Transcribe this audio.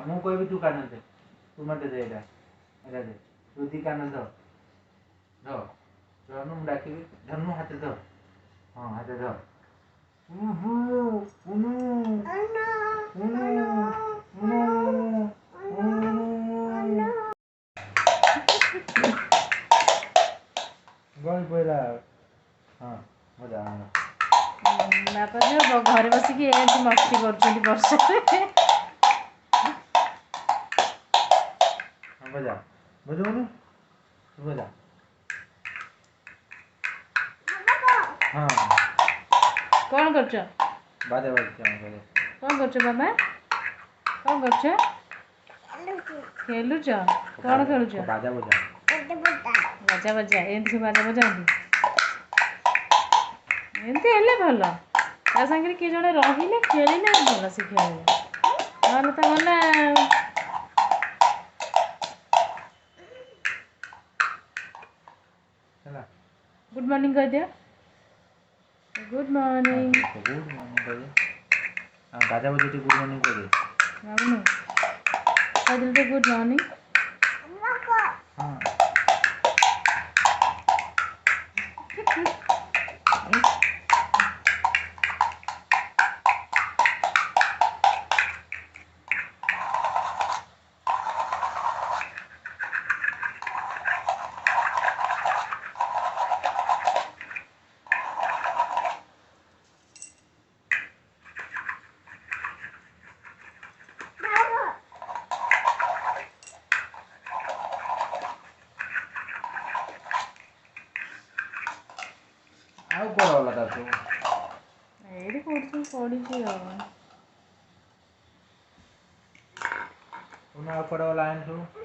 ମୁଁ କହିବି ତୁ କାନ ଦେ ତୁ ମତେ ଦେ ଏଇଟା ଦେ ତୁ ଦି କାନ ଧର ଧରନୁ ମୁଁ ଡାକିବି ଧରନୁ ହାତ ଧର ହଁ ହାତ ଧର गई पहला हाँ मजा बापा जो घर बसिकी एमती मस्ती कर वर्षा बजा बजाउनु बजा हाँ कौन कर बाजा बाजा कौन कर बाबा कौन कर खेलु कौन खेलु बाजा बजा बजा बजा एमती बाजा बजाती एमती हेले भल ता सागर किए जड़े रही खेलिले भल से खेलिले नहले तो गला गुड मॉर्निंग कह दिया गुड मॉर्निंग बाजा बजे गुड मॉर्निंग कह दे बाबू कह दिल तो गुड मॉर्निंग हाँ ଆଉ କଣ ହେଲା ତାକୁ ଏଇଠି କୋଉଠି ପଡ଼ିଛି ଆଉ ଆଉ କୁଆଡ଼େ ଗଲା ଏମିତି ସବୁ